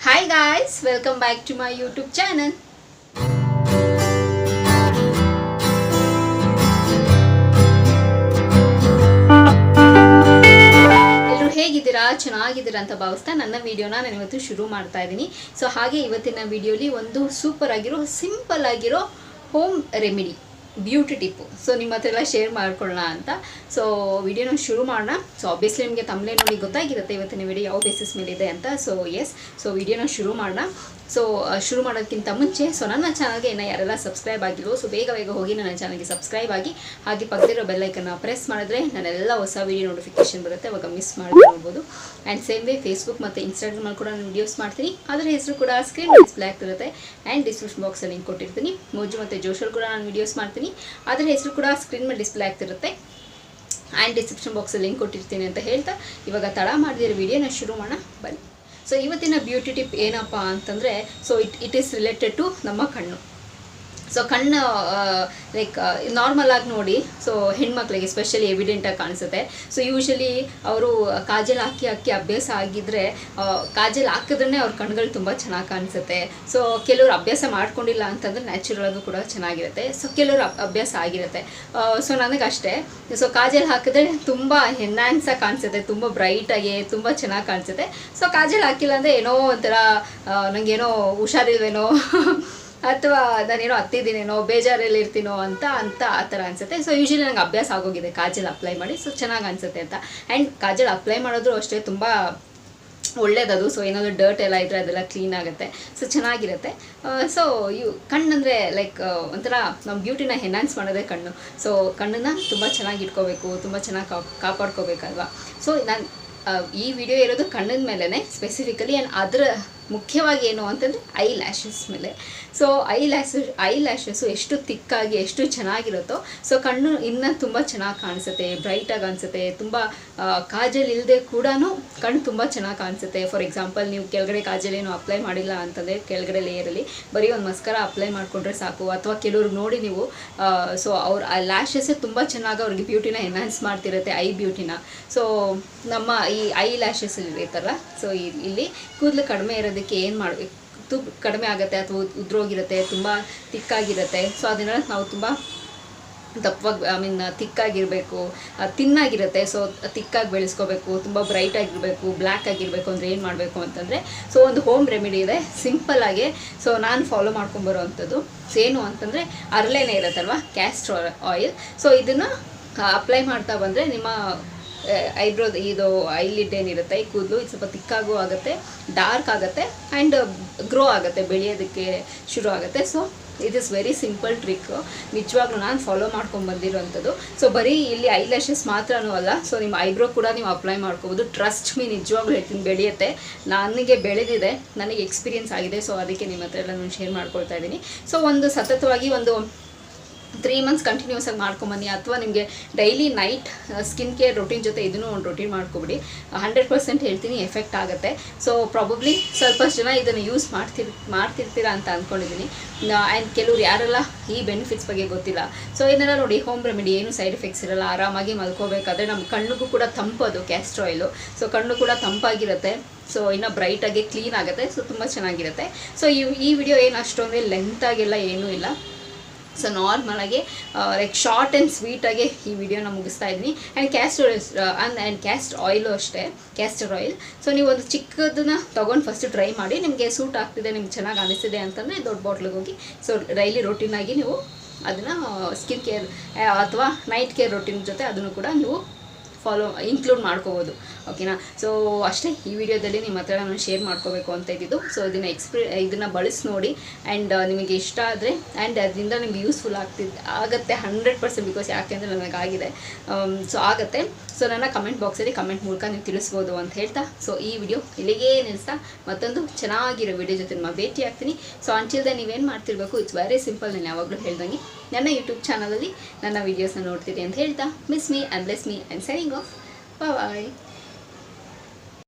Hi guys, welcome back to my YouTube channel. ಎಲ್ಲರೂ ಹೇಗಿದ್ದೀರಾ? ಚೆನ್ನಾಗಿದ್ದೀರಾ ಅಂತ ಭಾವಿಸ್ತಾ ನನ್ನ ವಿಡಿಯೋನ ನಾನು ಇವತ್ತು ಶುರು ಮಾಡ್ತಾ ಇದ್ದೀನಿ. ಸೊ ಹಾಗೆ ಇವತ್ತಿನ ವಿಡಿಯೋಲಿ ಒಂದು ಸೂಪರ್ ಆಗಿರೋ ಸಿಂಪಲ್ ಆಗಿರೋ home remedy beauty Tipu so ನಿಮ್ಮ ಹತ್ರ ಎಲ್ಲ ಶೇರ್ ಮಾಡ್ಕೊಳ್ಳೋಣ ಅಂತ. ಸೊ ವಿಡಿಯೋನ ಶುರು ಮಾಡೋಣ. ಸೊ ಆಬ್ವಿಯಸ್ಲಿ ನಿಮಗೆ ತಮ್ಮನೇ ನೋಡಿ ಗೊತ್ತಾಗಿರುತ್ತೆ ಇವತ್ತಿನ ವಿಡಿಯೋ ಯಾವ ಬೇಸಿಸ್ ಮೇಲೆ ಇದೆ ಅಂತ. ಸೊ ವಿಡಿಯೋನ ಶುರು ಮಾಡೋಣ. ಸೊ ಶುರು ಮಾಡೋದಕ್ಕಿಂತ ಮುಂಚೆ ನನ್ನ ಚಾನಲ್ಗೆ ಇನ್ನು ಯಾರೆಲ್ಲ ಸಬ್ಸ್ಕ್ರೈಬ್ ಆಗಿರೋ ಸೊ ಬೇಗ ಹೋಗಿ ನನ್ನ ಚಾನಲ್ಗೆ ಸಬ್ಸ್ಕ್ರೈಬ್ ಆಗಿ ಹಾಗೆ ಪಕ್ಕದಿರೋ ಬೆಲ್ಲೈಕನ್ನ ಪ್ರೆಸ್ ಮಾಡಿದ್ರೆ ನಾನೆಲ್ಲ ಹೊಸ ವೀಡಿಯೋ ನೋಟಿಫಿಕೇಶನ್ ಬರುತ್ತೆ, ಅವಾಗ ಮಿಸ್ ಮಾಡಿ ನೋಡ್ಬೋದು. ಆ್ಯಂಡ್ ಸೇಮ್ ವೇ ಫೇಸ್ಬುಕ್ ಮತ್ತು ಇನ್ಸ್ಟಾಗ್ರಾಮಲ್ಲಿ ಕೂಡ ನಾನು ವೀಡಿಯೋಸ್ ಮಾಡ್ತೀನಿ. ಅದರ ಹೆಸರು ಕೂಡ ಸ್ಕ್ರೀನ್ ಡಿಸ್ಪ್ಲೇ ಆಗ್ತಿರುತ್ತೆ. ಆ್ಯಂಡ್ ಡಿಸ್ಕ್ರಿಪ್ಷನ್ ಬಾಕ್ಸಲ್ಲಿ ಲಿಂಕ್ ಕೊಟ್ಟಿರ್ತೀನಿ. ಮೋಜು ಮತ್ತು ಜೋಶಲ್ಲಿ ಕೂಡ ನಾನು ವೀಡಿಯೋಸ್ ಮಾಡ್ತೀನಿ. ಅದರ ಹೆಸರು ಕೂಡ ಸ್ಕ್ರೀನ್ ಮೇಲೆ ಡಿಸ್ಪ್ಲೇ ಆಗ್ತಿರುತ್ತೆ. ಆ್ಯಂಡ್ ಡಿಸ್ಕ್ರಿಪ್ಷನ್ ಬಾಕ್ಸಲ್ಲಿ ಲಿಂಕ್ ಕೊಟ್ಟಿರ್ತೀನಿ ಅಂತ ಹೇಳ್ತಾ ಇವಾಗ ತಡ ಮಾಡಿದಿರೋ ವಿಡಿಯೋನ ಶುರು ಮಾಡೋಣ ಬನ್ನಿ. ಸೊ ಇವತ್ತಿನ ಬ್ಯೂಟಿ ಟಿಪ್ ಏನಪ್ಪ ಅಂತಂದರೆ so it is related to ನಮ್ಮ ಕಣ್ಣು. ಸೊ ಕಣ್ಣು ಲೈಕ್ ನಾರ್ಮಲ್ ಆಗಿ ನೋಡಿ, ಸೊ ಹೆಣ್ಮಕ್ಳಿಗೆ ಸ್ಪೆಷಲಿ ಎವಿಡೆಂಟಾಗಿ ಕಾಣಿಸುತ್ತೆ. ಸೊ ಯೂಶಲಿ ಅವರು ಕಾಜಲ್ ಹಾಕಿ ಅಭ್ಯಾಸ ಆಗಿದ್ದರೆ ಕಾಜಲ್ ಹಾಕಿದ್ರೇ ಅವ್ರ ಕಣ್ಗಳು ತುಂಬ ಚೆನ್ನಾಗಿ ಕಾಣಿಸುತ್ತೆ. ಸೊ ಕೆಲವರು ಅಭ್ಯಾಸ ಮಾಡ್ಕೊಂಡಿಲ್ಲ ಅಂತಂದರೆ ನ್ಯಾಚುರಲಾಗೂ ಕೂಡ ಚೆನ್ನಾಗಿರುತ್ತೆ. ಸೊ ಕೆಲವರು ಅಭ್ಯಾಸ ಆಗಿರುತ್ತೆ. ಸೊ ನನಗಷ್ಟೇ. ಸೊ ಕಾಜಲ್ ಹಾಕಿದ್ರೆ ತುಂಬ ಎನ್ಹ್ಯಾನ್ಸಾಗಿ ಕಾಣಿಸುತ್ತೆ, ತುಂಬ ಬ್ರೈಟಾಗಿ ತುಂಬ ಚೆನ್ನಾಗಿ ಕಾಣಿಸುತ್ತೆ. ಸೊ ಕಾಜಲ್ ಹಾಕಿಲ್ಲ ಅಂದರೆ ಏನೋ ಒಂಥರ ನನಗೇನೋ ಹುಷಾರಿಲ್ವೇನೋ ಅಥವಾ ನಾನೇನೋ ಹತ್ತಿದ್ದೀನೇನೋ ಬೇಜಾರಲ್ಲಿ ಇರ್ತೀನೋ ಅಂತ ಆ ಥರ ಅನಿಸುತ್ತೆ. ಸೊ ಯೂಶಲಿ ನನಗೆ ಅಭ್ಯಾಸ ಆಗೋಗಿದೆ ಕಾಜಲ್ ಅಪ್ಲೈ ಮಾಡಿ, ಸೊ ಚೆನ್ನಾಗಿ ಅನಿಸುತ್ತೆ ಅಂತ. ಆ್ಯಂಡ್ ಕಾಜಲ್ ಅಪ್ಲೈ ಮಾಡೋದು ಅಷ್ಟೇ ತುಂಬ ಒಳ್ಳೇದದು. ಸೊ ಏನಾದರೂ ಡರ್ಟ್ ಎಲ್ಲ ಇದ್ದರೆ ಅದೆಲ್ಲ ಕ್ಲೀನ್ ಆಗುತ್ತೆ, ಸೊ ಚೆನ್ನಾಗಿರುತ್ತೆ. ಸೊ ಕಣ್ಣಂದರೆ ಲೈಕ್ ಒಂಥರ ನಮ್ಮ ಬ್ಯೂಟಿನ ಎನ್ಹಾನ್ಸ್ ಮಾಡೋದೇ ಕಣ್ಣು. ಸೊ ಕಣ್ಣನ್ನು ತುಂಬ ಚೆನ್ನಾಗಿ ಇಟ್ಕೋಬೇಕು, ತುಂಬ ಚೆನ್ನಾಗಿ ಕಾಪಾಡ್ಕೋಬೇಕಲ್ವ. ಸೊ ನಾನು ಈ ವಿಡಿಯೋ ಇರೋದು ಕಣ್ಣಿನ ಮೇಲೇ ಸ್ಪೆಸಿಫಿಕಲಿ. ಆ್ಯಂಡ್ ಅದರ ಮುಖ್ಯವಾಗಿ ಏನು ಅಂತಂದರೆ ಐ ಲ್ಯಾಶಸ್ ಮೇಲೆ. ಸೊ ಐ ಲ್ಯಾಶಸ್ಸು ಎಷ್ಟು ತಿಕ್ಕಾಗಿ ಎಷ್ಟು ಚೆನ್ನಾಗಿರುತ್ತೋ ಸೊ ಕಣ್ಣು ಇನ್ನೂ ತುಂಬ ಚೆನ್ನಾಗಿ ಕಾಣಿಸುತ್ತೆ, ಬ್ರೈಟಾಗಿ ಅನಿಸುತ್ತೆ. ತುಂಬ ಕಾಜಲ್ ಇಲ್ಲದೆ ಕೂಡ ಕಣ್ಣು ತುಂಬ ಚೆನ್ನಾಗಿ ಕಾಣಿಸುತ್ತೆ. ಫಾರ್ ಎಕ್ಸಾಂಪಲ್ ನೀವು ಕೆಳಗಡೆ ಕಾಜಲ್ ಏನು ಅಪ್ಲೈ ಮಾಡಿಲ್ಲ ಅಂತಂದರೆ ಕೆಳಗಡೆ ಲೇಯರಲ್ಲಿ ಬರೀ ಒಂದು ಮಸ್ಕರ ಅಪ್ಲೈ ಮಾಡಿಕೊಂಡ್ರೆ ಸಾಕು. ಅಥವಾ ಕೆಲವ್ರಿಗೆ ನೋಡಿ ನೀವು ಸೊ ಅವ್ರ ಆ ಲ್ಯಾಶಸ್ಸೇ ತುಂಬ ಚೆನ್ನಾಗಿ ಅವ್ರಿಗೆ ಬ್ಯೂಟಿನ ಎನ್ಹಾನ್ಸ್ ಮಾಡ್ತಿರುತ್ತೆ, ಐ ಬ್ಯೂಟಿನ. ಸೊ ನಮ್ಮ ಈ ಐ ಲ್ಯಾಶಸ್ ಇರುತ್ತಲ್ಲ, ಸೊ ಇಲ್ಲಿ ಕೂದಲು ಕಡಿಮೆ ಇರೋದಕ್ಕೆ ಏನು ಮಾಡಬೇಕು, ಕಡಿಮೆ ಆಗುತ್ತೆ ಅಥವಾ ಉದ್ರೋಗಿರುತ್ತೆ, ತುಂಬ ತಿಕ್ಕಾಗಿರುತ್ತೆ. ಸೊ ಅದನ್ನೆಲ್ಲ ನಾವು ತುಂಬ ದಪ್ಪವಾಗಿ ತಿಕ್ಕಾಗಿರಬೇಕು, ತಿನ್ನಾಗಿರುತ್ತೆ. ಸೊ ತಿಕ್ಕಾಗಿ ಬೆಳೆಸ್ಕೋಬೇಕು, ತುಂಬ ಬ್ರೈಟಾಗಿರಬೇಕು, ಬ್ಲ್ಯಾಕ್ ಆಗಿರಬೇಕು ಅಂದರೆ ಏನು ಮಾಡಬೇಕು ಅಂತಂದರೆ ಸೊ ಒಂದು ಹೋಮ್ ರೆಮಿಡಿ ಇದೆ ಸಿಂಪಲ್ಲಾಗಿ. ಸೊ ನಾನು ಫಾಲೋ ಮಾಡ್ಕೊಂಬರೋವಂಥದ್ದು ಏನು ಅಂತಂದರೆ ಅರಳೆಣ್ಣೆ ಇರುತ್ತಲ್ವ, ಕ್ಯಾಸ್ಟರ್ ಆಯಿಲ್. ಸೊ ಇದನ್ನು ಅಪ್ಲೈ ಮಾಡ್ತಾ ಬಂದರೆ ನಿಮ್ಮ ಐಬ್ರೋ ಇದು ಐಲಿಡ್ ಏನಿರುತ್ತೆ ಈ ಕೂದಲು ಇದು ಸ್ವಲ್ಪ ತಿಕ್ಕಾಗೂ ಆಗುತ್ತೆ, ಡಾರ್ಕ್ ಆಗುತ್ತೆ ಆ್ಯಂಡ್ ಗ್ರೋ ಆಗುತ್ತೆ, ಬೆಳೆಯೋದಕ್ಕೆ ಶುರು ಆಗುತ್ತೆ. So it is very simple trick, ನಿಜವಾಗ್ಲೂ ನಾನು ಫಾಲೋ ಮಾಡ್ಕೊಂಡು ಬಂದಿರೋವಂಥದ್ದು. ಸೊ ಬರೀ ಇಲ್ಲಿ ಐ ಲ್ಯಾಶಸ್ ಮಾತ್ರನೂ ಅಲ್ಲ, ಸೊ ನಿಮ್ಮ ಐಬ್ರೋ ಕೂಡ ನೀವು ಅಪ್ಲೈ ಮಾಡ್ಕೋಬೋದು. ಟ್ರಸ್ಟ್ ಮೀ, ನಿಜವಾಗ್ಲೂ ಹೇಳ್ತೀನಿ ಬೆಳೆಯುತ್ತೆ. ನನಗೆ ಬೆಳೆದಿದೆ, ನನಗೆ ಎಕ್ಸ್ಪೀರಿಯನ್ಸ್ ಆಗಿದೆ. ಸೊ ಅದಕ್ಕೆ ನಿಮ್ಮ ಹತ್ರ ಎಲ್ಲ ನಾನು ಶೇರ್ ಮಾಡ್ಕೊಳ್ತಾ ಇದ್ದೀನಿ. ಸೊ ಒಂದು ಸತತವಾಗಿ ಒಂದು 3 ಮಂತ್ಸ್ ಕಂಟಿನ್ಯೂಸ್ ಆಗಿ ಮಾಡ್ಕೊಂಬನ್ನಿ. ಅಥವಾ ನಿಮಗೆ daily night skin care routine ಜೊತೆ ಇದನ್ನು ಒಂದು ರೊಟೀನ್ ಮಾಡ್ಕೊಬಿಡಿ. 100% ಹೇಳ್ತೀನಿ ಎಫೆಕ್ಟ್ ಆಗುತ್ತೆ. ಸೊ ಪ್ರಾಬಬ್ಲಿ ಸ್ವಲ್ಪ ಜನ ಇದನ್ನು ಯೂಸ್ ಮಾಡ್ತಿರ್ತೀರಾ ಅಂತ ಅಂದ್ಕೊಂಡಿದ್ದೀನಿ. ಆ್ಯಂಡ್ ಕೆಲವ್ರು ಯಾರೆಲ್ಲ ಈ ಬೆನಿಫಿಟ್ಸ್ ಬಗ್ಗೆ ಗೊತ್ತಿಲ್ಲ. ಸೊ ಇದನ್ನೆಲ್ಲ ನೋಡಿ, ಹೋಮ್ ರೆಮಿಡಿ, ಏನು ಸೈಡ್ ಎಫೆಕ್ಟ್ಸ್ ಇರೋಲ್ಲ, ಆರಾಮಾಗಿ ಮಲ್ಕೋಬೇಕಾದ್ರೆ ನಮ್ಮ ಕಣ್ಣಿಗೂ ಕೂಡ ತಂಪದು ಕ್ಯಾಸ್ಟರ್ ಆಯಿಲು. ಸೊ ಕಣ್ಣು ಕೂಡ ತಂಪಾಗಿರುತ್ತೆ, ಸೊ ಇನ್ನೂ ಬ್ರೈಟಾಗಿ ಕ್ಲೀನ್ ಆಗುತ್ತೆ. ಸೊ ತುಂಬ ಚೆನ್ನಾಗಿರುತ್ತೆ. ಸೊ ಈ ವಿಡಿಯೋ ಏನು ಅಷ್ಟೊಂದೇ ಲೆಂತಾಗೆಲ್ಲ ಏನೂ ಇಲ್ಲ. ಸೊ ನಾರ್ಮಲಾಗಿ ಲೈಕ್ ಶಾರ್ಟ್ ಆ್ಯಂಡ್ ಸ್ವೀಟಾಗಿ ಈ ವಿಡಿಯೋನ ಮುಗಿಸ್ತಾ ಇದ್ದೀನಿ. ಆ್ಯಂಡ್ ಕ್ಯಾಸ್ಟರ್ ಆಯಿಲು ಅಷ್ಟೇ, ಕ್ಯಾಸ್ಟರ್ ಆಯಿಲ್. ಸೊ ನೀವು ಒಂದು ಚಿಕ್ಕದನ್ನ ತೊಗೊಂಡು ಫಸ್ಟು ಟ್ರೈ ಮಾಡಿ. ನಿಮಗೆ ಸೂಟ್ ಆಗ್ತಿದೆ, ನಿಮ್ಗೆ ಚೆನ್ನಾಗಿ ಅನಿಸಿದೆ ಅಂತಂದರೆ ದೊಡ್ಡ ಬಾಟ್ಲಿಗೆ ಹೋಗಿ ಸೊ ಡೈಲಿ ರೊಟೀನಾಗಿ ನೀವು ಅದನ್ನು ಸ್ಕಿನ್ ಕೇರ್ ಅಥವಾ ನೈಟ್ ಕೇರ್ ರೊಟೀನ್ ಜೊತೆ ಅದನ್ನು ಕೂಡ ನೀವು ಇನ್ಕ್ಲೂಡ್ ಮಾಡ್ಕೋಬೋದು. ಓಕೆನಾ? ಸೊ ಅಷ್ಟೇ ಈ ವಿಡಿಯೋದಲ್ಲಿ ನಿಮ್ಮ ಹತ್ರ ನಾನು ಶೇರ್ ಮಾಡ್ಕೋಬೇಕು ಅಂತ ಇದ್ದಿದ್ದು. ಸೊ ಇದನ್ನು ಬಳಸಿ ನೋಡಿ. ಆ್ಯಂಡ್ ನಿಮಗೆ ಇಷ್ಟ ಆದರೆ ಆ್ಯಂಡ್ ಅದರಿಂದ ನಿಮಗೆ ಯೂಸ್ಫುಲ್ ಆಗುತ್ತೆ 100%. ಬಿಕಾಸ್ ಯಾಕೆಂದರೆ ನನಗಾಗಿದೆ, ಸೊ ಆಗುತ್ತೆ. ಸೊ ನನ್ನ ಕಮೆಂಟ್ ಬಾಕ್ಸಲ್ಲಿ ಕಮೆಂಟ್ ಮೂಲಕ ನೀವು ತಿಳಿಸ್ಬೋದು ಅಂತ ಹೇಳ್ತಾ ಸೊ ಈ ವಿಡಿಯೋ ಇಲ್ಲಿಗೇ ನಿಲ್ಲಿಸ್ತಾ ಮತ್ತೊಂದು ಚೆನ್ನಾಗಿರೋ ವಿಡಿಯೋ ಜೊತೆ ನಿಮ್ಮ ಭೇಟಿ ಆಗ್ತೀನಿ. ಸೊ ಅಂಟಿಲ್ದೆ ನೀವೇನು ಮಾಡ್ತಿರ್ಬೇಕು, ಇಟ್ಸ್ ವೆರಿ ಸಿಂಪಲ್. ನಾನು ಯಾವಾಗಲೂ ಹೇಳ್ದಂಗೆ ನನ್ನ ಯೂಟ್ಯೂಬ್ ಚಾನಲಲ್ಲಿ ನನ್ನ ವೀಡಿಯೋಸ್ನ ನೋಡ್ತೀರಿ ಅಂತ ಹೇಳ್ತಾ miss me and bless me and signing off. Bye.